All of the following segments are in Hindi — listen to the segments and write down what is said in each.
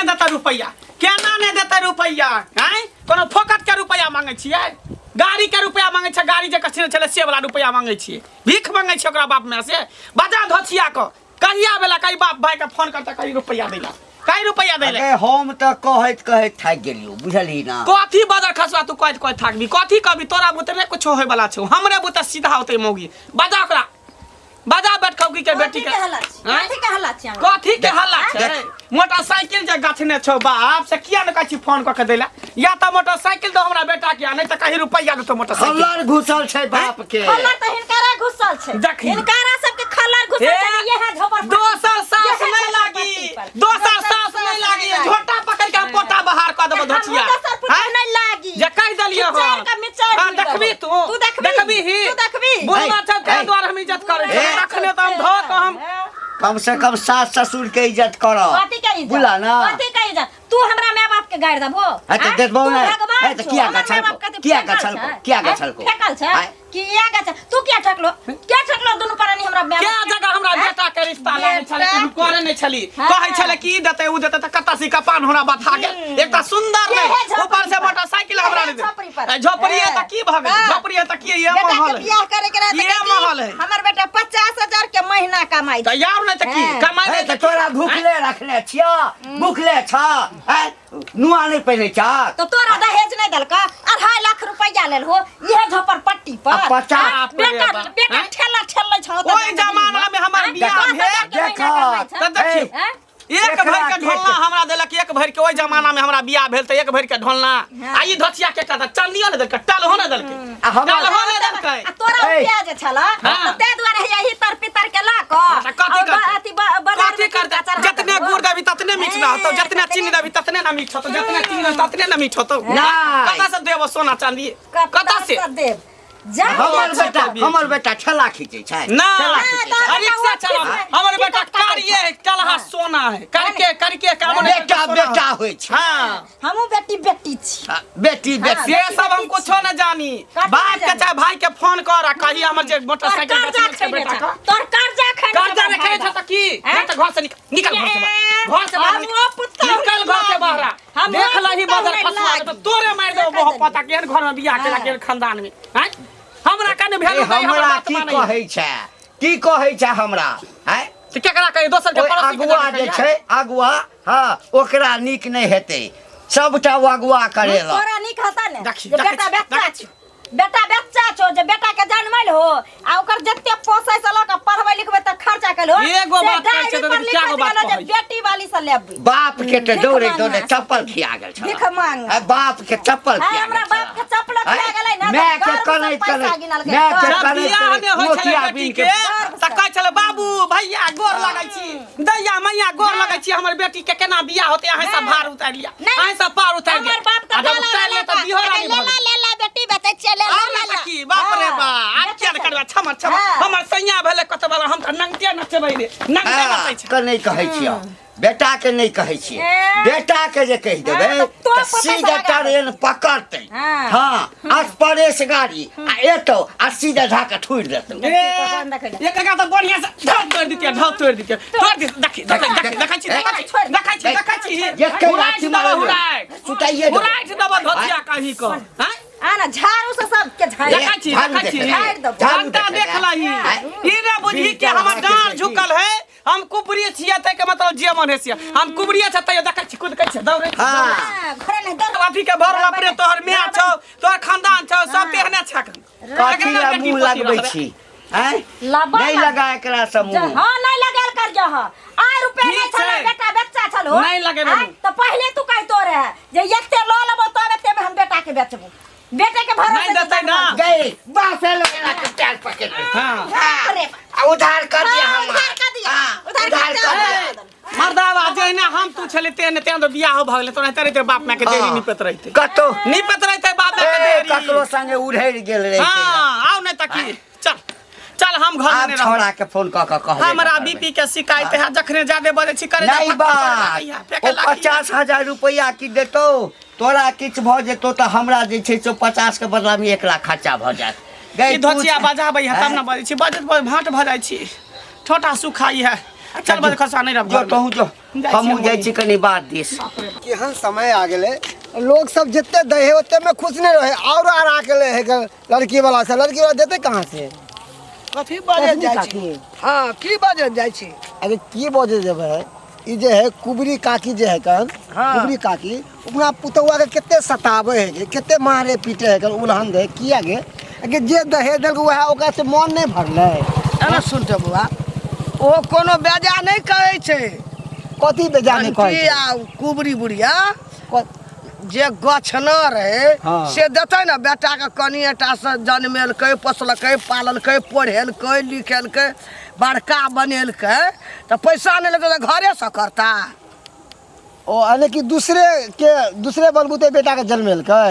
नहीं देता रुपया केना नहीं देता रुपया हैं कोनो फोकट के रुपया मांगे छियै गाड़ी के रुपया मांगे छै गाड़ी जे कछने छले से वाला रुपया मांगे छियै भीख मांगे छै ओकरा बाप में से बजा धोछिया को कहिया बेला कई बाप भाई के फोन करता कई रुपया देला कई रुपया देले हम त कहत थाक गेलियो बुझली ना कथी बदर खसवा तू कहत थाकबी कथी कहबी तोरा बुते नहीं कुछ होय वाला छौ हमरे बुते सीधा होते मौगी बजा ओकरा बजा बैठ खौकी के बेटी के कथी के हल्ला छै मोटरसाइकिल जे गछने छौ बाप से किया न कहछि फोन क के देला या त मोटरसाइकिल दो हमरा बेटा के नहीं त कहीं रुपया दे तो मोटरसाइकिल खल्लर घुसल छै बाप के खल्लर त हिनकारा घुसल छै हिनकारा सब के खल्लर घुसल छै ये है झोपर दोसर सास नहीं लागी दोसर सास नहीं लागी झोटा पकड़ के पोटा बाहर क देबो धछिया नहीं लागी जे कह दलियो हां देखबी तू देखबी ही बोलना छ ते द्वार हम इज्जत करे रखने तो हम धो तो हम कम से कम सास ससुर के इज्जत करो कथी के इज्जत बुला ना कथी के इज्जत तू हमरा माय बाप के गाड़ देबो त देबो ना त किया गछल को फेकल छै किया गछल तू क्या ठकलो दुनु प्राणी हमरा माय क्या जगह हमरा बेटा के रिश्ता लागे छले तू करे नहीं छली कहै छले की देते उ देते त कत्ता सी कपान हमरा बथा गेल एकटा सुंदर नहीं ऊपर से मोटरसाइकिल हमरा दे झोपड़ी है त की भगे झोपड़ी है त की ये महल है बियाह करे के ये महल है हमर बेटा 50,000 के महीना कमाई त यार नहीं त की कमाई त तोरा भूखले रखले छिया भूखले छ नुआ नहीं पहने छ तो तोरा दहेज नहीं दलका 2.5 लाख रुपया लेल हो ये झोपर पट्टी पर 50 बेटा ठेला छ ओई जमाना में हमर बियाह भेल देखा त देखी एक भर के ढोलना हमरा देलक एक भर के ओई जमाना में हमरा बियाह भेल त एक भर के ढोलना आ ई धछिया के कता चांदिया ने देलक टाल हो ने देलक टाल हो ने देलक तोरा प्याज छला त ते दुआरे यही तर पितर के ला क कथी करता जितने गुड़ देबी ततने मीठ ना होतो जितने चीनी देबी ततने ना मीठ होतो जितने चीनी देबी ततने ना मीठ होतो कता से देबो सोना चांदी कता से देब हमर बेटा ठेला खींचे छै ना रिक्शा चला हमर बेटा कारिये कलहा सोना है करके काम बेटा होय छै हां हमहु बेटी छी बेटी से सब हम कुछो न जानी बाप के चाहे भाई के फोन कर आ कही हमर जे मोटरसाइकिल बेटा बेटा का तोर कर्जा रखे छ त की नहीं त घर से निकल घर से बाहर निकल घर से बाहर देख लही बदर फसवा तो तोरे मार देबो बहुत पता केहन घर में बियाह केला केहन खानदान में हैं हमरा कने भेल हमरा की कहै छै हमरा हैं त केकरा कहि दोसर के पड़ोसी अगुआ जे छै अगुआ हां ओकरा नीक नहीं हेतै सबटा अगुआ करेला तोरा नीक हता ने बेटा बच्चा छो जे बेटा के जन्मल हो आ ओकर जत्ते पोसै से लक पढ़बै लिखबै त खर्चा कलो एगो बात कहै छै त क्या गो बात कहै बेटी वाली से लेबै बाप के त दौड़े चप्पल खिया गेल छ भीख मांग बाप के चप्पल खिया हमरा बाप के चप्पल खिया गेलै ना मैं के कनै मोतिया बिन के त कहै छले बाबू भैया गोर लगै छी दैया मैया गोर लगै छी हमर बेटी के केना बियाह होते अहाँ सब भार उतार लिया अहाँ सब पार उतार लिया हमर बाप त उतार लिया त बिहोरा नहीं ले बेटी बते चले की बाप रे बा आ क्या करबा छमर हमर सैया भेले कत बार हम त नंगते नचबै रे नंगते नचै छै क नहीं कहै छियो बेटा के नहीं कहै छियै बेटा के जे कह देबै त सीधा ट्रेन पकड़तै हां एक्सप्रेस गाड़ी आ एतो आ सीधा ढाका ठुर देतै एक का त बढ़िया से ढाक तोड़ दितिया देखै छी ये कौराची मारो सुताइए उराइट दबा धोतिया कहि क हैं आना झाड़ू से सब के देखै छी घंटा देख लही ई रे बुझी के हमर डांर झुकल है हम कुबरी छिया त के मतलब जे मन हेसिया हम कुबरी छ त देखै छी कूद छै दौड़े हां घरे नहीं दौड़ अथी के भरला परे तोहर मियां छौ तोहर खानदान छौ सब पहने छकन कथी ला मुंह लगबै छी हैं नहीं लगा एकरा समूह हां नहीं लगाल कर जा आ रुपया नहीं छला बेटा बच्चा छलो नहीं लगेबे त पहले तू कहि तोरे जे एकते ल लेबो तो एते में हम बेटा के बेचबो बेटे के भरोसे नहीं देतै ना गई बासे लोगला के टाल पकड़ हां अरे उधार कर दिया हम उधार कर दिया उधार कर दिया मर्दावा जइना हम तू छले तेने तो बियाह हो भगले तो नहीं तेरे बाप में के देरी निपत रहिते कतो निपत रहिते बाप में के देरी ककरो संगे उड़ैर गेल रहिते हां आओ नहीं तकी चल हम घर में रह छोड़ा के फोन क कह हमरा बीपी के शिकायत है जखने ज्यादा बजे छी करे नहीं बा 50,000 रुपया की देतो तोरा किछ भ जेतो त हमरा जे छै 50 के बदला में 1 लाख खर्चा भ जात गई धोचिया बजाबै है तब न बजे छी बजत भाट भ जाय छी छोटा सुखाई है चल बस खसा नहीं रह जो कहूँ जो हमहूँ जाइ छी कनी बात दिस केहन समय आ गेले लोग सब जितने दहे ओते में खुश नहीं रहे और आ के है लड़की वाला से लड़की वाला देते कहाँ से कथी बाजे जाइ छी हां की बाजे जाइ छी अरे की बाजे जेबै ई जे है कुबरी काकी जे है कन कुबरी काकी अपना पुतौआ के केते सतावे है केते मारे पीटे है कन उल्हन दे किया गे कि जे दहे देल वह ओकरा से मन नहीं भरले अरे सुन त बुआ ओ कोनो बेजा नहीं कहै छै कथी बेजा नहीं कहै छै कुबरी बुढ़िया जे गछना रहे से देते ना बेटा के कनिएटा से जन्मेलकै पोसलकै पाललकै पढ़ेलकै लिखेलकै बड़का बनेलकै तो पैसा नहीं लेते तो घरे से करता ओ अने कि दूसरे बलबूते बेटा के जन्मेलकै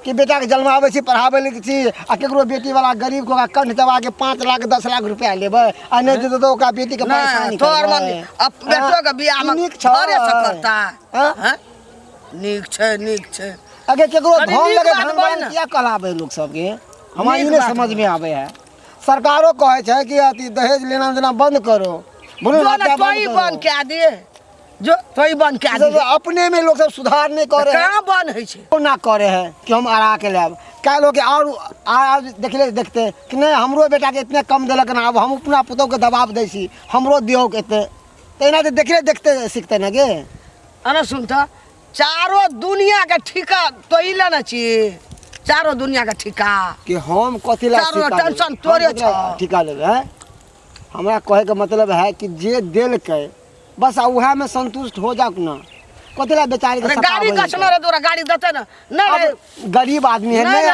कि बेटा के जन्मावे छी पढ़ावे ले छी आ केकरो बेटी वाला गरीब को कंठ दबा के 5 लाख 10 लाख रुपया लेबै आ नहीं दे तो ओका बेटी के पैसा नहीं तोर मन अब बेटो के बियाह में घरे से करता हैं नीक छै अगे केकरो धन लगे धन किया कहलावे लोग सब के हमरा ई नहीं समझ में आवे है सरकारों कहे छै कि अति दहेज लेना देना बंद करो भ्रूण हत्या बंद क्या दिए जो तोई बंद क्या दिए अपने में लोग सब सुधार नहीं करे कहां बंद है छै ना करे है कि हम आरा के लेब क्या लोग और आज देखते कि नहीं हमरो बेटा के इतने कम देलक ना अब हम अपना पुतौ के दबाव दै छी हमरो दियो के तेना तो देखते सीखते ना गे अरे सुन त चारों दुनिया के ठिका तो ही लेना चाहिए चारों दुनिया का ठिका कि हम कथी ला चारों टेंशन तोरे छ ठिका लेबे हमरा कहे के मतलब है कि जे देल के बस उहे में संतुष्ट हो जाक ना कथी ला बेचारी के गाड़ी गछना रे तोरा गाड़ी देते ना नहीं गरीब आदमी है नहीं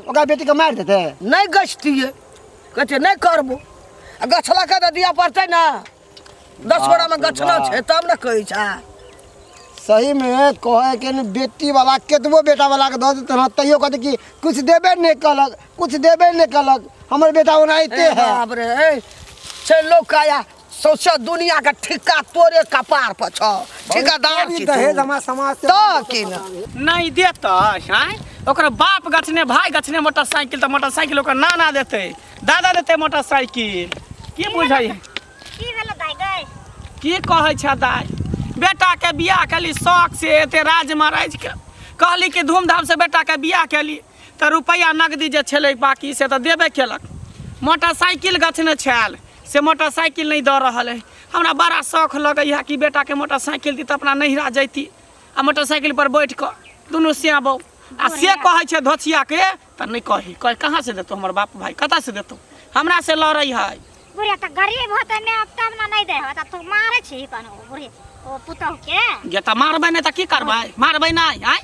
ओका बेटी के मार देते नहीं गछतिए कहते नहीं करबो गछला के दिया पड़ते ना 10 गोड़ा में गछना छै तब ना कहै छै सही में कहे के बेटी वाला केतबो बेटा वाला के दे देते तैयो कहते कि कुछ देबे नहीं कलक हमर बेटा ओनाइते है बाप रे छै लोग काया सोचा दुनिया का ठिका तोरे कपार पर छ ठिकादार छी दहेज हमरा समाज से तो की नहीं देता हैं ओकर बाप गछने भाई गछने मोटरसाइकिल तो मोटरसाइकिल ओकर नाना देते दादा देते मोटरसाइकिल की बुझाई की भेल दाई गई की कहै छ दाई बेटा के बियाह कली शौक से एते राज महाराज के कहली कि धूमधाम से बेटा के बियाह कली तो रुपया नगदी जे छलै बाकी से तो देबे केलक मोटरसाइकिल गछने छल से मोटरसाइकिल नहीं दऽ रहल है हमरा बड़ा शौक लगे है कि बेटा के मोटरसाइकिल दी तो अपना नहिरा जैती आ मोटरसाइकिल पर बैठ कर दुनू सियाबो आ से कहै छै धोचिया के तो नहीं कही कहाँ से देतो हमर बाप भाई कतऽ से देतो हमरा से लड़ै है बुढ़िया तो गरीब होते ने अब तब ना नहीं दे होता तो मारे छी कनो बुढ़िया ओ पुतौ के जे त मारबै नहीं त की करबै मारबै नहीं आय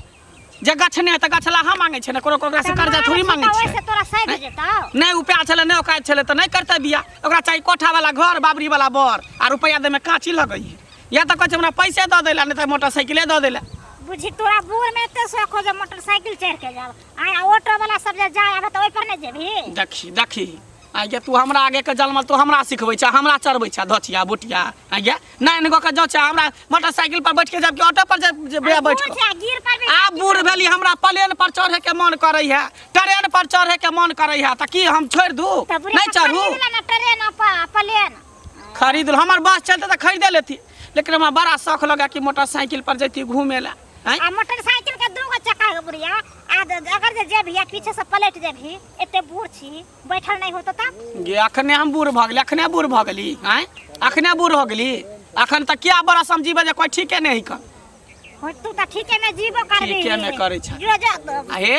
जे गछने त गछला हम मांगे छै न कोकरा से कर्जा थोड़ी मांगे छै से तोरा सही दे जेतौ नहीं उपाय छले नहीं औकात छले त नहीं करते बिया ओकरा चाहिए कोठा वाला घर बाबरी वाला बर आ रुपया दे में काची लगै या त कहै छै हमरा पैसे द देला नहीं त मोटरसाइकिले द देला बुझी तोरा बूढ़ में एते शौक हो जे मोटरसाइकिल चढ़ के जाब आ ऑटो वाला सब जे जाय आबे त ओइ पर नहीं जेबी देखी आगे तू हमरा आगे के जलमल तू हमरा सिखबै छ हमरा चढ़बै छ धोचिया बुटिया आगे नहीं गो के जो छ हमरा मोटरसाइकिल पर बैठ के जब ऑटो पर जे बैठ गिर पर आ बूढ़ भेली हमरा प्लेन पर चढ़े के मन करे है ट्रेन पर चढ़े के मन करे है त की हम छोड़ दू नहीं चढ़ू ट्रेन प्लेन खरीद हमर बस चलते त खरीदे लेती लेकिन हमरा बड़ा शौक लगा कि मोटरसाइकिल पर जैती घूमे ला आ मोटरसाइकिल के दूगो चक्का के बुढ़िया अगर जे जेबी पीछे से पलट जेबी एते बूढ़ छी बैठल नहीं होतो तब गे अखने हम बूढ़ भ गेली अखने बूढ़ भ गेली हैं अखने बूढ़ हो गेली अखन त क्या बड़ा समझीबे जे कोई ठीके नहीं कर हो तू त ठीके में जीवो करबी ठीके में करे छ जो जा हे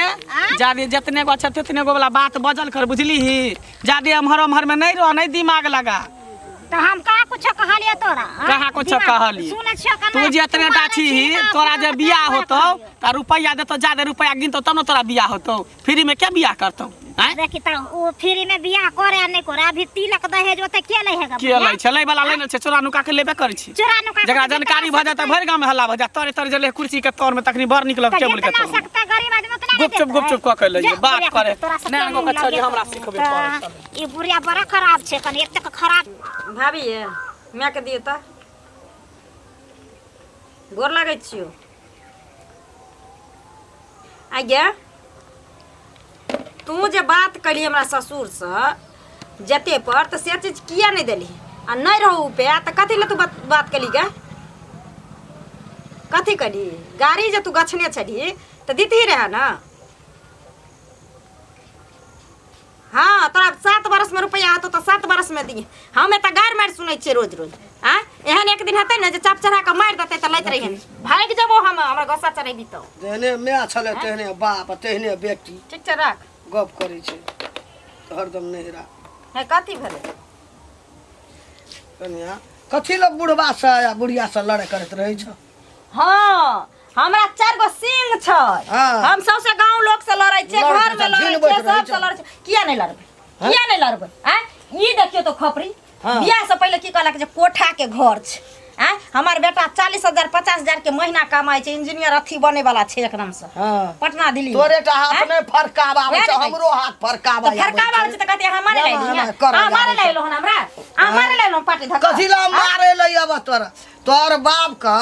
जादे जितने गो छ तितने गो वाला बात बजल कर बुझली ही जादे अमहर में नहीं रह नहीं दिमाग लगा तो हम कहाँ कुछ कहलिए तोरा कहाँ कुछ कहली तू जितने टाछी तोरा जे बियाह होतो त रुपया देतो ज्यादा रुपया गिनतो तब न तोरा बियाह होतो फ्री में क्या बियाह करतो हैं देखी त ओ फ्री में बियाह करे नहीं करे अभी तिलक दहेज ओते के ले हेगा के ले छलै वाला ले न छै चोरा नुका के लेबे करे छी चोरा नुका जकरा जानकारी भ जाता भर गांव में हल्ला भ जा तोरे तोरे जले कुर्सी के तौर में तखनी बर निकलब टेबल के तौर सकता गरीब आदमी उतना गुपचुप क के ले बात करे नहीं गो के छोरी हमरा सिखबे ई बुढ़िया बड़ा खराब छै कनी एते खराब भाभी ये मैं के दियो त गोर लागै छियो आगे तू जे बात करी हमरा ससुर से जते पर तो से चीज किया नहीं देली आ नहीं रहू पे तो कथी ले तू बात कली गा कथी करी गाड़ी जे तू गछने छली तो दीती रहे ना हाँ तोरा 7 बरस में रुपया आतो तो 7 बरस में दिए हम एत गार मार सुनै छियै रोज रोज आ एहन एक दिन हेतै ने जे चाप चढ़ा के मार देतै त लैत रहिए भाग जबो हम हमरा गोसा चढ़ेबी तो तेहने माय छले तेहने बाप तेहने बेटी ठीक छै राख गप करै छै हरदम नहिरा है कथी भेलै कन्या कथी ल बुढ़वा से या बुढ़िया से लड़ाई करत रहै छ हाँ हमरा 4 गो सिंह छै हाँ। हम सबसे गांव लोग से लड़ै छै लड़ै घर में छै, लड़ै झिनबैत छै रहै सब छै। से लड़ै छै किया नहीं लड़बै किया नहीं लड़बै आ ई देखियो तो खपरी हाँ। बियाह से पहले की कहलक जे कोठा के घर छै आ हमार बेटा 40,000 50,000 के महीना कमाई छै इंजीनियर अथी बने वाला छै एकदम से हां पटना दिल्ली तोरे टा हाथ में फरकावा आबै वएह छै ने हमरो हाथ फरकावा आबै फरकावा छै त कहते हमारे ले ना, लिया ना, कर, हमारे जा, ले लो हमरा हमारे ले लो पार्टी धक्का कथी ला मारे ले अब तोरा तोर बाप का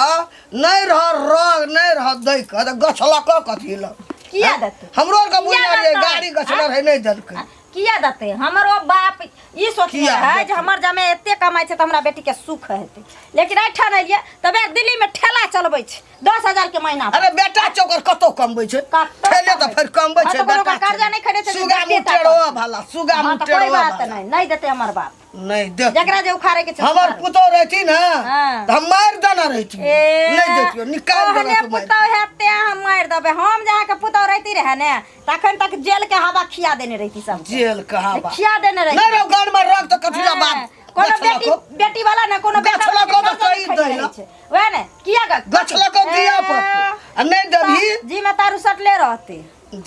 नहीं रह रोग नहीं रह दै के त गछला क कथी ला किया देते हमरो के किया बुझा रे देतै? गाड़ी गछला रहे नहीं दलकै किया देते हमरो बाप ई सोचले किया है देतै? जे हमर जमे एते कमाई छै त हमरा बेटी के सुख हेतै लेकिन ऐठा नहीं लिया तबे दिल्ली में ठेला चलबै छै 10,000 के महीना अरे बेटा चोकर कतो कमबै छै कतौ ठेले त फिर कमबै हाँ, छै तो कोनो बेटा का कर्जा नहीं खड़े छै जे सुगा देते ता मुटेरो कम। भाला सुगा हाँ, तो मुटेरो कोई बात नहीं देते हमर बाप नहीं दे जकरा जे उखाड़े के छै हमर उखाड़। पुतो रहती ना हाँ। त हम मार देना रहती नहीं देतियो निकाल देना ओहने तू मार पुतौ हेते हम मार देबे हम जहाँ के पुतौ रहती रहे ने तखन तक जेल के हवा खिया देने रहती सब जेल कहा बा खिया देने रहती नहीं रो घर में रख तो कथीला बात कोनो गछला बेटी को बेटी वाला ने कोनो बेटा गछला को तो कर्जा कही नहीं दै रहै छै वह ने किया गछला को दिया पड़तो आ नहीं देबही जी में तारू सटले रहते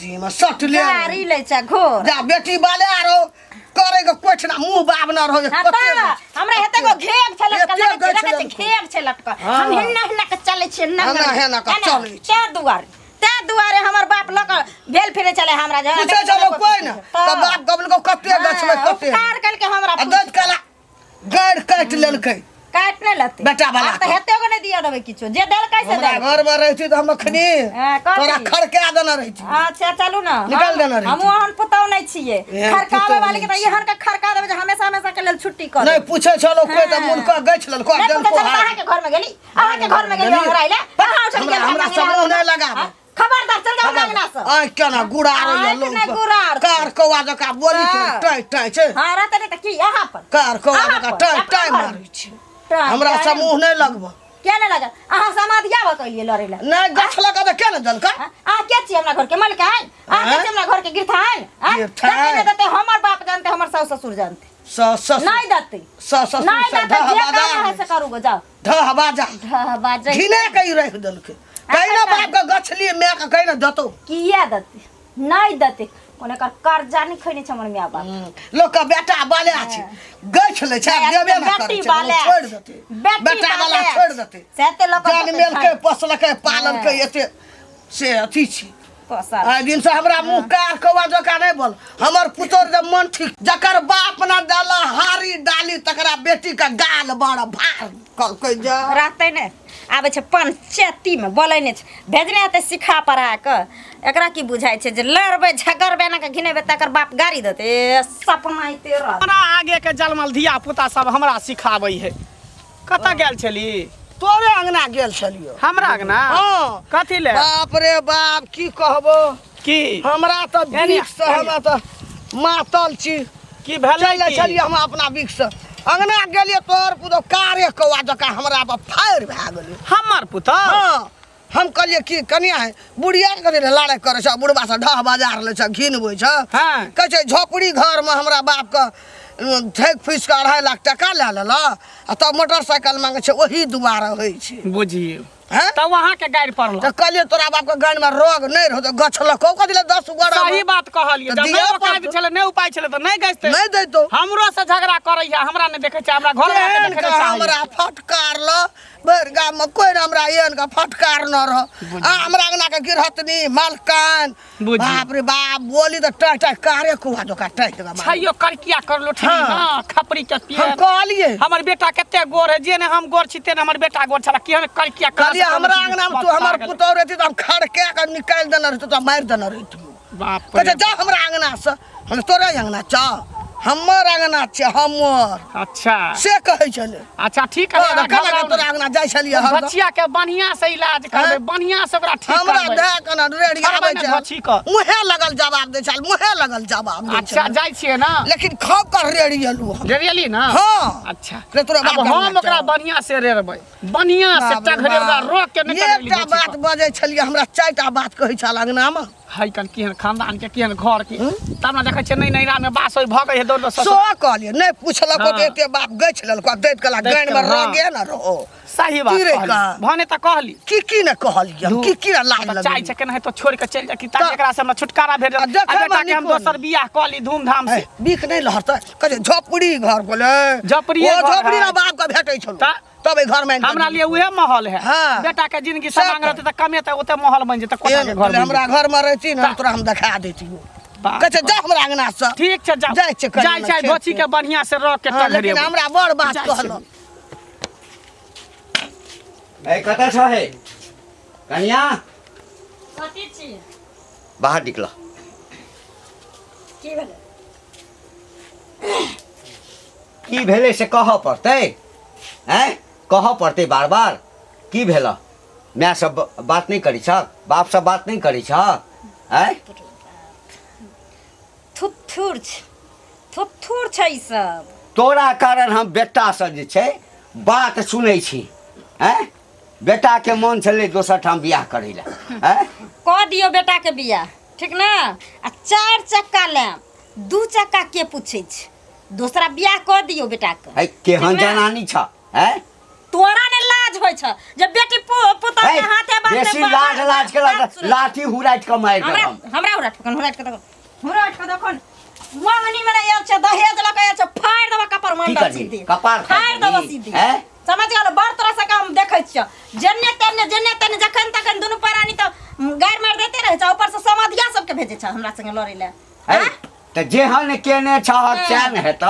जी में सट ले गाड़ी ले छै घोर जा बेटी वाले आरो करे के कोछ ना मुंह बाबना रहो हाँ तो हमरा हेते को घेग छै लटकल एते लगे छै गछ देखै छै घेग छै लटकल हाँ। हम हिन्ना हिन्ना के चले छियै हिन्ना हिन्ना के चलै छियै। ते दुआरे हमर बाप लक भेल फिरे चले हमरा जरा पूछे चलो कोई ना तो बाप गबल को कते गछ में कते कार कल के हमरा आ दत कला गाड़ काट लेलकै काटने लते बेटा वाला तो हेते को नहीं दिया देबे किछो जे देल कैसे हमरा दे घर में रहती तो हम अखनी हाँ, कथी? तोरा खड़का देना रहती अच्छा चलू ना निकाल देना रही हम ओहन पुतौ नहीं छिए एहन खरकावे पुतौ वाले के नहीं त एहन के खरका देबे जे हमेशा हमेशा के लेल छुट्टी कर नहीं पूछे चलो कोई तो हाँ। मुनका गछ लेलको नहीं जन पता को चलता हार है के घर में गेली अहाँ के घर में गेली हमरा आइले अहाँ उठल के हमरा समूह नहीं लगाबे खबरदार चल जाओ अंगना से आय केना गुड़ार आय लोग केना गुड़ार छै। कार कौवा जका बोली छै हाँ। टाइ टाइ छै हां रहते नहीं त की यहाँ पर कार कौवा अहाँ जका पर, टाइ अपना टाइ घर मारै में। छै टाइ, हमरा टाइ। समूह नहीं लगबो क्या नहीं लगा अहाँ समाधिया बकलिए लड़े ला नहीं गछ लगा तो केना दलका अहाँ के छी हमरा घर के मालिक है अहाँ के हाँ? छी हमरा घर के गिरथान गिरथान? नहीं देते हमर बाप जानते हमर सास ससुर जानते स नहीं देते स नहीं देते जे काम है बाजार से करूगो जाओ ध बाजा बाजे घिने कई रख दलके कहिना बाप का गछली मैं का कहिना दतो किया देते नहीं देते कोने कर कर्जा नहीं खैने छ हमर मिया बाप लोग का बेटा बाले छै गछ ले छै नहीं, देबे ना बेटी करे छै बाले छोड़ देते बेटी बेटा वाला बाले छोड़ देते सेते लोग जान मेल के पोसल के पालन के एते से अथी छी पोसल आइ दिन से हमरा मुंह कार कौवा जका नहीं बोल हमर पुतोर जब मन ठीक जकर बाप ना डाला हारी डाली तकरा बेटी का गाल बड़ा भार कल कोई जा रहते ने आबे छै पंचायती में बोले ने भेजने हेते सिखा पढ़ा के एकरा की बुझाइ छै जे लड़बे झगड़बे ना के घिनेबे तकर बाप गाड़ी देते सपना इते रह हमरा आगे के जलमल धिया पुता सब हमरा सिखाबै है कतऽ गेल छली तोरे अंगना गेल छलियो हमरा अंगना हां कथी ले बाप रे बाप की कहबो की हमरा तो यानी- बिख से हमरा तो मातल छी की भेलै चले की? छलिए हम अपना बिख से अंगना गेलिए तोर पुतो कारे कौवा जका हमरा पर फायर भए गेलै हमर पुतौ हाँ हम कहलिए कि कनिया है बुढ़िया कथी लड़ाई करे छ बुढ़बा से ढह बाजार ले छ घिनबै छ हाँ। कहै छै झोपड़ी घर में हमरा बाप का ठेक फीस का 2.5 लाख टका ले लेला आ तब मोटरसाइकिल मांगे छै ओही दुआरे होइ छै बुझियो हैं तब वहाँ के गाड़ी पड़ल तो कहलिए तोरा बाप के गाड़ी में रोग नहीं रहो तो गछ लको कथी ले 10 गोड़ा सही बात कहलिए तो जब दिया नहीं उपाय पड़तौ। छले नहीं उपाय छले तो नहीं गइते नहीं दैतो हमरो से झगड़ा करैया हमरा ने देखे छै हमरा घर में एहन देखे का छै हमरा फटकार ल भर गाम में कोई ना हमरा एहन का फटकार न रह आ हमरा अंगना के गिरहतनी मालकान बुझी। बाप रे बाप बोली तो टाइ टाइ कारे कुआ जो का टाइ का मार छैयो करकिया करलो ठीक हाँ। हां खपरी के हम पिए कहलिए हमर बेटा कते गोर है जे ने हम गोर छी तेने हमर बेटा गोर छला कि हम करकिया कर कहलिए हमरा अंगना में तू हमर पुतौ रहती तो हम खड़के के निकाल देना रहती तो मार देना रहती बाप कहते रे जा हमरा अंगना से हम तोरे अंगना चा हमर अंगना छै हमर अच्छा से कहै छलै अच्छा ठीक है केना तोरा अंगना जाइ छलियै हम बच्चिया के बढ़िया से इलाज करबे बढ़िया से ओकरा ठीक हमरा करबे देह कना रेडी आबै छै बच्ची को मुहे लगल जवाब दै छल मुहे लगल जवाब दै अच्छा छल जाइ छियै ना लेकिन खाओ कर रेडी एलू रेडियली ना हाँ अच्छा रे तोरा अब बात हम ओकरा बढ़िया से रेरबै बढ़िया से टघरे ओकरा रोक के निकल एकटा बात बजै छलियै हमरा चारिटा बात कहै छल अंगनामे हाय कन केहन खानदान के केहन घर के तब ना देखै छै नहीं नैरा में बास होय भगै है दौड़ सो कहलियै नहि पुछलक हाँ। तऽ एते बाप गछि लेलक दैत कला दैत गाइन में कला, रह गे न रहो सही बात की रे कहली का? भने त कहली की न कहलियै की की लाज चाय लगै छै केना है तो छोड़ के चल जा कि ताकि एकरा से हमरा छुटकारा भेट आ जाए देखै आ बेटा मानी के हम कोन? दोसर बियाह कहली धूमधाम से बीख नहीं लहरतै कहै झोपड़ी घर बोले झोपड़िए ओ घर झोपड़ी है। ना बाप का भेटै छलो ता- तब घर में हमरा लिए उहे माहौल है हाँ। बेटा के जिंदगी सब समांग रहते त कमेते ओते माहौल बन जेते कोटा के घर बन हमरा जेतै। घर में रहती ना ता- तोरा हम देखा देती बाप कहै छै जा हमरा अंगना से ठीक छै जा जाइ छै कनी जाइ छै खेत धोची पे। के बढ़िया से रख के हाँ, टघरे लेकिन हमरा बड़ बात जाइ छै। कहलो ए कतऽ छ हे कनिया कथी छी बाहर निकल की भेलै की भेलै से कहऽ पड़तै हैं कहऽ पड़तै बार बार की भेल माय सब बात नहीं करी छ बाप सब बात नहीं करी छ हैं थुथुर छै ई सब तोरा कारण हम बेटा से जे छै बात सुनै छी हैं बेटा के मन छलै दोसर ठाम बियाह करै लए हैं कह दियो बेटा के बियाह ठीक ना आ 4 चक्का लेम 2 चक्का के पूछे छै दूसरा बियाह कह दियो बेटा के है केहन ठीक है। जनानी छ हैं तोरा ने लाज होय छ जब बेटी पुता के हाथे बांधे बेसी लाज लाज के लाठी हुराइत के मारि हमरा देब हमरा उराट के देखो मंगनी में आयल छ दहेज लक आयल छ फाड़ देबा कपर की मंडल करबी सीधी कपार फाड़ देबा सीधी हैं समझ गेल बड़ तोरा से काम देखै छ जन्ने तन्ने जखन तखन दुनु परानी त गायर मार देते रहे छ ऊपर से समाधिया सबके भेजे छ हमरा संगे लड़ै ले है त जेहन केने छ चैन है त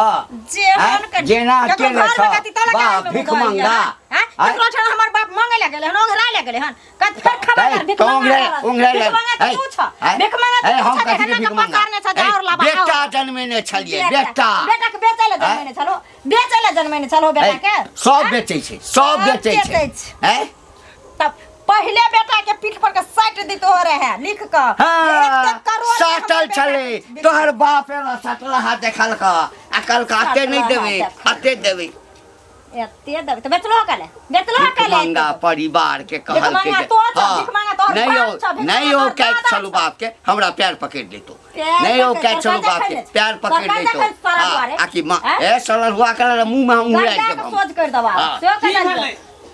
जेहन कर जेना केकरो केने घर छ में कथी तोला बा के भिख मंगा हैं केकरो छ हमर बाप मांगे ले गेले हन ओंघरा ले गेले हन कत फिर खबर भिख उंगरे मंगा भिख मंगा त तू छ भिख मंगा त हम तू छ कथी के हेना भिख के मंगा पकारने छ जाओ लाबा बेटा जन्मेने छलिए बेटा बेटा के बेचै ले जन्मेने छलो बेचै ले जन्मेने छलो बेटा के सब बेचै छै सब बेचै छै बेचै छै। हैं तब पहले बेटा के पीठ पर के साइट दी तो रहे लिख क साटल छले तोहर बाप एला साटल हाथ देखल का अकल का अते नहीं देवे अते देवे एते दब तो बेचलो काले मंगा परिवार के कहल के भिख तो छ, भिख मांगा तोहर नहीं बाप हो छ, भिख नहीं मांगा हो तोहर कैच दादा चलू छ। बाप के हमरा पैर पकड़ लेतो पैर नहीं हो पकड़, कैच चलू सरकार बाप के देखै पैर पकड़ सरकार लेतो देखै सारा द्वारे। आकी मां हैं? ए सलन हुआ कर मुंह में उंगली गड्ढा के के सोच कर दबा हाँ। से की कहै भेलै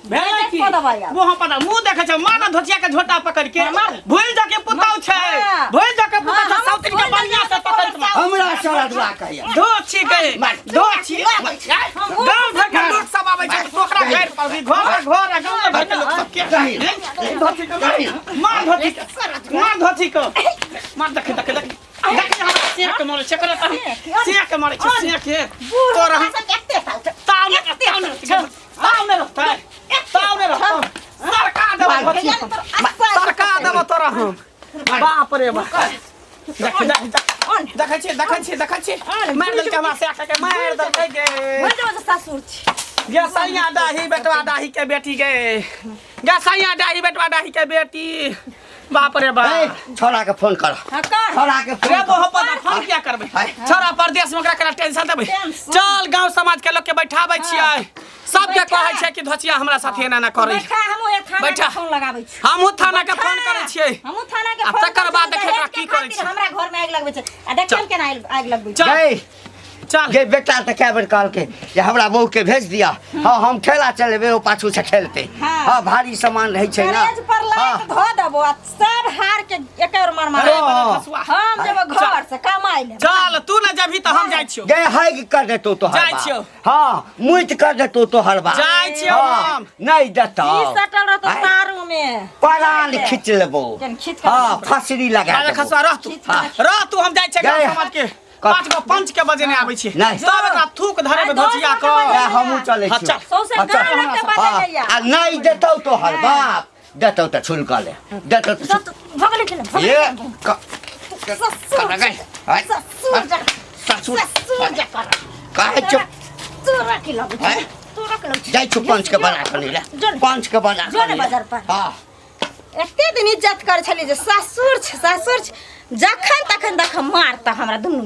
भेलै की को दबाई आब। मुंह पर मुंह देखै छै माना धोतिया के झोटा पकड़ के मार। भूल जा के पुताउ छै हाँ। भूल जा के पुताउ हाँ, छै साउथ के भूल जा बढ़िया के से पकड़ के मार। हमरा सारा दुआ कहिया धोची के मार। धोची गांव घर के लोग सब आबै छै ओकरा घर पर भी घर गांव घर के लोग सब के कहीं धोची के मार धोची के मार धोची को मार देख देख देख देख हमरा से के मारे छै करे से के मारे छै से के तोरा ताव ने रहता सरकार देबो धोची सरकार देबो तोरा हम बाप रे बाप देखै छी मार देलकै हमरा से के मार देलकै गे ससुर छी गे सैया दाही बेटवा दाही के बेटी गे सैया दाही बेटवा दाही के बेटी बाप रे बाप छोरा के फोन कर छोरा के रे फोन वो पता फोन क्या करबै छोरा परदेश में ओकरा केना टेंशन देबै चल गांव समाज के लोग के बैठाबै छियै सबके कहै छै कि धोचिया हमरा साथे एना ना करै बैठा हमहु एक थाना बैठा। के फोन लगाबै छी हमहू थाना के फोन करै छियै हमहु थाना के आ फोन तकर बाद करै छी, देखै एकरा दहेज की के करै खातिर छै। हमरा घर में आगि लगबै छै आ देखियन केना आगि लगबै छै चल गई चल गे बेटा त क्या बेर कहल के जे हमरा बहू के भेज दिया हाँ हम ठेला चलेबे ओ पाछू से खेलते हाँ। हाँ भारी सामान रहे छै ना गैरेज पर लाइट धो देबो आ सब हार के एक और मार मार अरे हाँ। खसुआ हम जब घर से कमाई ले चल तू ना जभी त हम जाइ छियो गे हैग कर देतो तो हर जाइ बात छियौ। हाँ मुइत कर देतो तो हर बात जाइ छियौ हाँ, हम। नहीं देता ई सटल रहतो हैं? तारू में परान खींच लेबो केन खींच के हाँ लेबो। फसरी लगा अरे देबो खसुआ रह तू हाँ। रह तू हम जाइ छै गांव गए। समाज के 5 गो पंच के बजे ने आबै छी नहीं। सब एकरा थूक धरे आ, धोचिया दस को बजे ए, हमहू चले हाँ, छी चल। सौंसे हाँ, चल। गाँव लग के हाँ, बजे आ नहीं देतो तो हर बाप देतो तो छुलका ले देतो तो भगले के ये ससुर कर गई ससुर जा ससुर ससुर काहे चुप तोरा की लग हैं? तोरा के लग जाई छु पंच के बना के ले जोन। पंच के बना जोन के बाजार पर। हां एते दिन इज्जत कर छली जे ससुर छ जखन तखन देख मारता हमरा दुनू